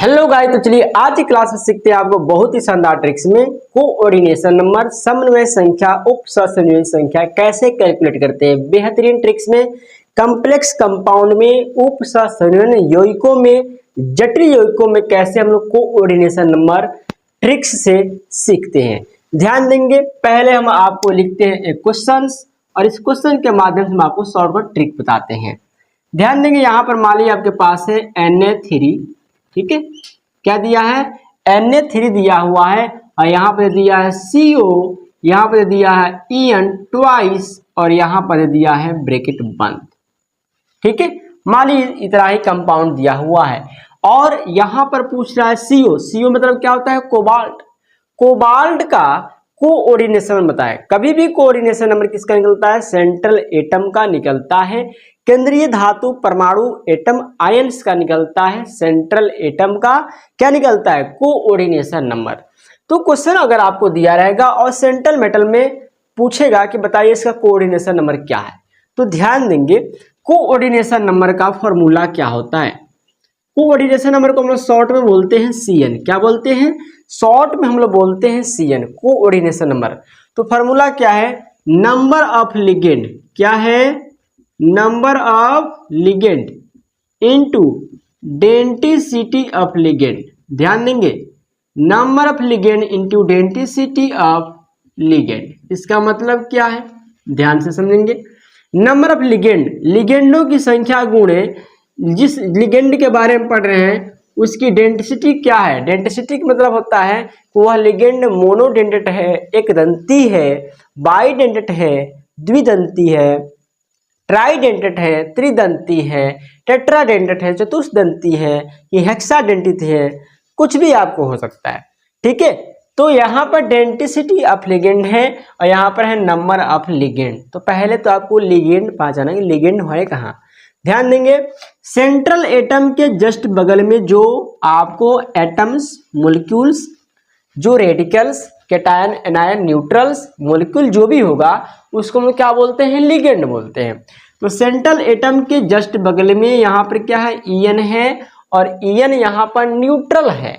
Hello guys, तो चलिए आज की क्लास में सीखते हैं आपको बहुत ही शानदार ट्रिक्स में कोऑर्डिनेशन नंबर, समन्वय संख्या, उप समन्वय संख्या कैसे कैलकुलेट करते हैं। बेहतरीन ट्रिक्स में कॉम्प्लेक्स कंपाउंड में, उप समन्वय यौगिकों में, जटिल यौगिकों में कैसे हम लोग कोऑर्डिनेशन नंबर ट्रिक्स से सीखते हैं। ध्यान देंगे, पहले हम आपको लिखते हैं एक क्वेश्चन और इस क्वेश्चन के माध्यम से हम आपको शॉर्टकट ट्रिक बताते हैं। ध्यान देंगे, यहाँ पर मान लीजिए आपके पास है Na3, ठीक है, क्या दिया है Na3 दिया हुआ है और यहाँ पर दिया है CO, यहाँ पर दिया है En ट्वाइस और यहाँ पर दिया है ब्रैकेट बंद। ठीक है, मान लीजिए इतना ही कंपाउंड दिया हुआ है और यहाँ पर पूछ रहा है CO मतलब क्या होता है कोबाल्ट। कोबाल्ट का कोऑर्डिनेशन बताए। कभी भी कोऑर्डिनेशन नंबर किसका निकलता है, सेंट्रल एटम का निकलता है। केंद्रीय धातु परमाणु एटम आयंस का निकलता है। सेंट्रल एटम का क्या निकलता है, कोऑर्डिनेशन नंबर। तो क्वेश्चन अगर आपको दिया रहेगा और सेंट्रल मेटल में पूछेगा कि बताइए इसका कोऑर्डिनेशन नंबर क्या है, तो ध्यान देंगे कोऑर्डिनेशन नंबर का फॉर्मूला क्या होता है। कोऑर्डिनेशन नंबर को हम लोग शॉर्ट में बोलते हैं CN। क्या बोलते हैं, शॉर्ट में हम लोग बोलते हैं CN, कोऑर्डिनेशन नंबर। तो फॉर्मूला क्या है, नंबर ऑफ लिगेंड, क्या है, number of ligand into density of ligand. ध्यान देंगे, number of ligand into density of ligand. इसका मतलब क्या है, ध्यान से समझेंगे। नंबर ऑफ लिगेंड, लिगेंडों की संख्या गुणे जिस लिगेंड के बारे में पढ़ रहे हैं उसकी डेंसिटी क्या है। डेंसिटी का मतलब होता है कि वह लिगेंड मोनोडेंटेट है, एक दंती है, बाइडेंटेट है, द्विदंती है, ट्राइडेंटेट है, त्रिदंती है, टेट्राडेंटेट है, चतुष्दंती है, ये हेक्साडेंटित है, कुछ भी आपको हो सकता है। ठीक है, तो यहाँ पर डेंसिटी ऑफ लिगेंड है और यहाँ पर है नंबर ऑफ लिगेंड। तो पहले तो आपको लिगेंड पहचाना कि लिगेंड है कहाँ। ध्यान देंगे, सेंट्रल एटम के जस्ट बगल में जो आपको एटम्स, मोलिक्यूल्स, जो radicals, cation, anion, neutrals, molecule जो भी होगा उसको हम क्या बोलते हैं, लिगेंड बोलते हैं। तो सेंट्रल एटम के जस्ट बगल में यहाँ पर क्या है, En है और En यहाँ पर न्यूट्रल है।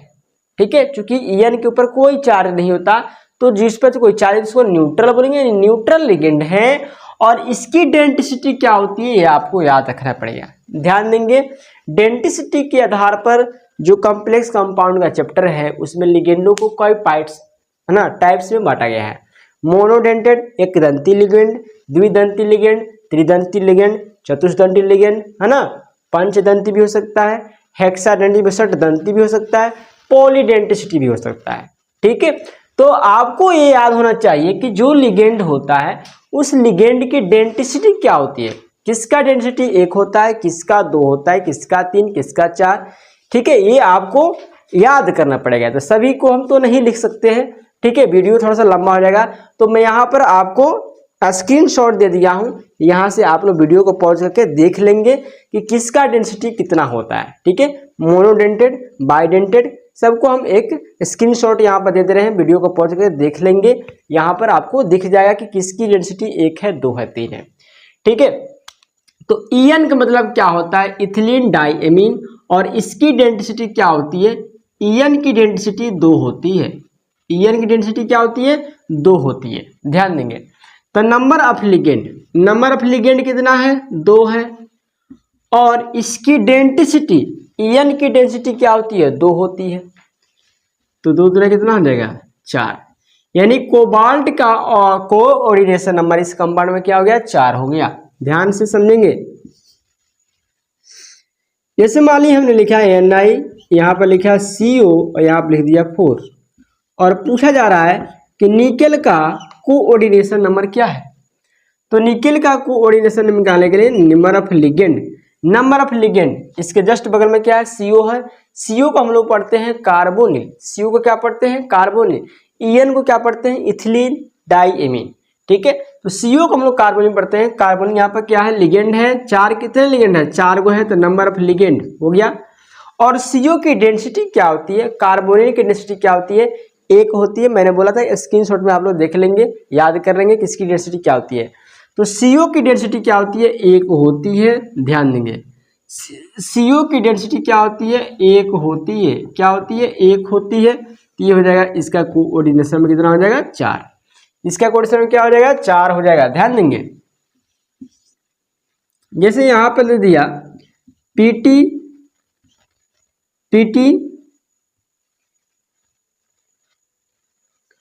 ठीक है, चूंकि En के ऊपर कोई चार्ज नहीं होता तो जिस पर कोई चार्ज उसको न्यूट्रल बोलेंगे, न्यूट्रल लिगेंड है। और इसकी डेंसिटी क्या होती है ये आपको याद रखना पड़ेगा। ध्यान देंगे, डेंसिटी के आधार पर जो कॉम्प्लेक्स कंपाउंड का चैप्टर है उसमें लिगेंडों को कई पार्ट्स है ना, टाइप्स में बांटा गया है। मोनोडेंटेड एक दंती लिगेंड, द्विदंती लिगेंड, त्रिदंती लिगेंड, चतुष्दंती लिगेंड है ना, पंचदंती भी हो सकता है, हेक्साडेंटी भी, षटदंती भी हो सकता है, पॉलीडेंटिसिटी भी हो सकता है। ठीक है, तो आपको ये याद होना चाहिए कि जो लिगेंड होता है उस लिगेंड की डेंसिटी क्या होती है। किसका डेंसिटी 1 होता है, किसका 2 होता है, किसका 3, किसका 4। ठीक है, ये आपको याद करना पड़ेगा। तो सभी को हम तो नहीं लिख सकते हैं, ठीक है, वीडियो थोड़ा सा लंबा हो जाएगा। तो मैं यहाँ पर आपको स्क्रीनशॉट दे दिया हूँ, यहाँ से आप लोग वीडियो को पॉज करके देख लेंगे कि किसका डेंसिटी कितना होता है। ठीक है, मोनोडेंटेड, बाइडेंटेड, सबको हम एक स्क्रीनशॉट यहाँ पर दे दे रहे हैं, वीडियो को पॉज करके देख लेंगे। यहाँ पर आपको दिख जाएगा कि किसकी डेंसिटी 1 है, 2 है, 3 है। ठीक है, तो En का मतलब क्या होता है, इथिलीन डाइएमीन, और इसकी डेंसिटी क्या होती है, En की डेंसिटी 2 होती है। En की डेंसिटी क्या होती है, 2 होती है। ध्यान देंगे, तो number of ligand, number of ligand कितना है, 2 है, और इसकी डेंसिटी En की डेंसिटी क्या होती है, 2 होती है। तो 2 दूना कितना हो जाएगा, 4। यानी कोबाल्ट का कोऑर्डिनेशन नंबर इस कंपाउंड में क्या हो गया, 4 हो गया। ध्यान से समझेंगे, जैसे मान ली हमने लिखा है Ni, यहाँ पर लिखा CO और यहाँ पर लिख दिया 4, और पूछा जा रहा है कि निकेल का कोऑर्डिनेशन नंबर क्या है। तो निकेल का कोऑर्डिनेशन नंबर निकालने के लिए number of ligand, number of ligand, इसके जस्ट बगल में क्या है, CO है। CO को हम लोग पढ़ते हैं कार्बोनिल, CO को क्या पढ़ते हैं, कार्बोनिल। En को क्या पढ़ते हैं, इथिलीन डाइएमीन। ठीक है, तो CO को हम लोग कार्बोनिल पढ़ते हैं। कार्बोनिल यहाँ पर क्या है, लिगेंड है। 4 कितने लिगेंड है, 4 गो है, तो नंबर ऑफ लिगेंड हो गया। और CO की डेंसिटी क्या होती है, कार्बोनिल की डेंसिटी क्या होती है, 1 होती है। मैंने बोला था स्क्रीनशॉट में आप लोग देख लेंगे, याद कर लेंगे किसकी डेंसिटी क्या होती है। तो CO की डेंसिटी क्या होती है, 1 होती है। ध्यान देंगे, CO की डेंसिटी क्या होती है, एक होती है, क्या होती है, एक होती है। तो ये हो जाएगा इसका कोऑर्डिनेशन में कितना हो जाएगा, 4। इसका कोऑर्डिनेशन में क्या हो जाएगा, 4 हो जाएगा। ध्यान देंगे, जैसे यहां पर दे दिया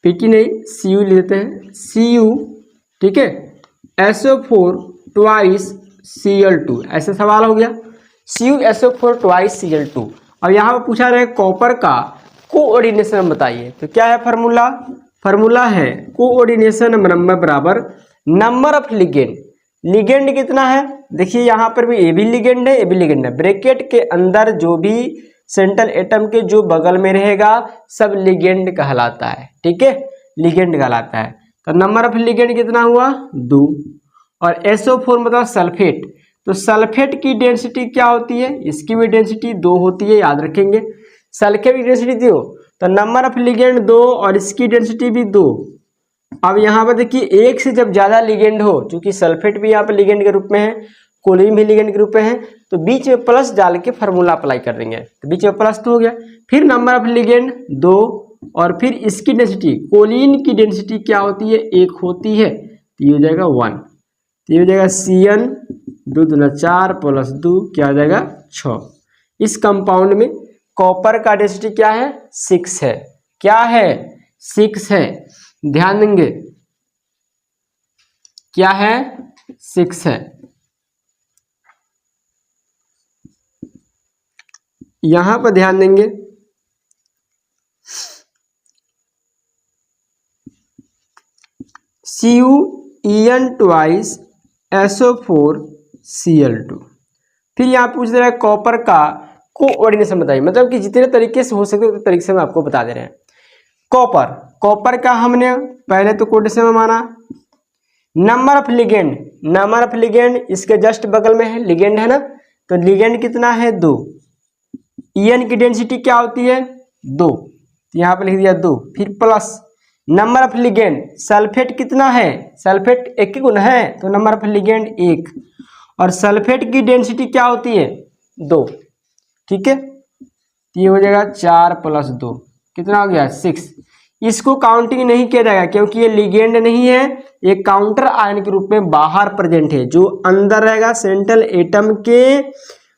PT नहीं, CU लेते हैं, CU, ठीक है, SO4 ट्वाइस Cl2, ऐसा सवाल हो गया। CU SO4 twice Cl2। अब यहाँ पर पूछा रहा है कॉपर का कोऑर्डिनेशन बताइए, तो क्या है फार्मूला, फार्मूला है कोऑर्डिनेशन नंबर बराबर नंबर ऑफ लिगेंड। लिगेंड कितना है, देखिए यहाँ पर भी ए भी लिगेंड है, ए भी लिगेंड है। ब्रैकेट के अंदर जो भी सेंट्रल एटम के जो बगल में रहेगा सब लिगेंड कहलाता है, ठीक है, लिगेंड कहलाता है। तो नंबर ऑफ लिगेंड कितना हुआ, 2। और SO4 मतलब सल्फेट, तो सल्फेट की डेंसिटी क्या होती है, इसकी भी डेंसिटी 2 होती है, याद रखेंगे। सल्फेट की डेंसिटी 2, तो नंबर ऑफ लिगेंड 2 और इसकी डेंसिटी भी 2। अब यहाँ पर देखिए एक से जब ज्यादा लिगेंड हो, क्योंकि सल्फेट भी यहाँ पर लिगेंड के रूप में है, क्लोरीन भी लिगेंड के रूप में है, तो बीच में प्लस डाल के फार्मूला अप्लाई कर देंगे, तो बीच में प्लस तो हो गया। फिर नंबर ऑफ लिगेंड 2 और फिर इसकी डेंसिटी, कोलिन की डेंसिटी क्या होती है, 1 होती है, तो ये हो जाएगा 1। तो ये हो जाएगा CN 2 दूना 4 प्लस 2 क्या हो जाएगा 6। इस कंपाउंड में कॉपर का डेंसिटी क्या है, 6 है, क्या है, 6 है। ध्यान देंगे क्या है, 6 है। यहां पर ध्यान देंगे CuEn ट्वाइस SO4 Cl2। फिर यहाँ पूछ रहा है कॉपर का कोऑर्डिनेशन बताइए, मतलब कि जितने तरीके से हो सके उतने तरीके से हम आपको बता दे रहे हैं। कॉपर का हमने पहले तो कोऑर्डिनेशन में माना। Number of ligand, number of ligand इसके जस्ट बगल में है, लिगेंड है ना, तो लिगेंड कितना है, 2। EN की डेंसिटी क्या होती है, 2, तो यहाँ पर लिख दिया 2। फिर plus number of ligand, sulphate कितना है, सल्फेट 1 गुना है, तो नंबर ऑफ लिगेंड 1, और सल्फेट की डेंसिटी क्या होती है, 2, ठीक है। तो ये हो जाएगा 4 प्लस 2 कितना हो गया, 6। इसको काउंटिंग नहीं किया जाएगा क्योंकि ये लिगेंड नहीं है, ये काउंटर आयन के रूप में बाहर प्रेजेंट है, जो अंदर रहेगा सेंट्रल एटम के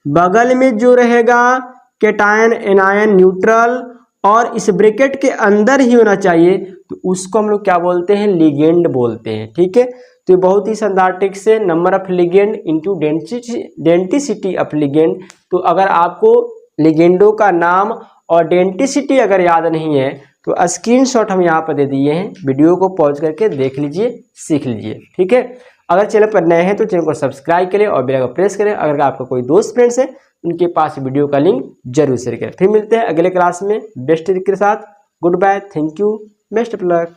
बगल में जो रहेगा कैटायन, एनायन, न्यूट्रल, और इस ब्रैकेट के अंदर ही होना चाहिए, तो उसको हम लोग क्या बोलते हैं, लिगेंड बोलते हैं, ठीक है। तो ये बहुत ही शानदार ट्रिक से number of ligand into density of ligand. तो अगर आपको लिगेंडों का नाम और डेंसिटी अगर याद नहीं है तो स्क्रीनशॉट हम यहाँ पर दे दिए हैं, वीडियो को पॉज करके देख लीजिए, सीख लीजिए, ठीक है। अगर चैनल पर नए हैं तो चैनल को सब्सक्राइब करें और बेल आइकन प्रेस करें। अगर आपका कोई दोस्त फ्रेंड्स है उनके पास वीडियो का लिंक जरूर शेयर करें। फिर मिलते हैं अगले क्लास में बेस्ट ट्रिक के साथ। Good bye, thank you, best of luck.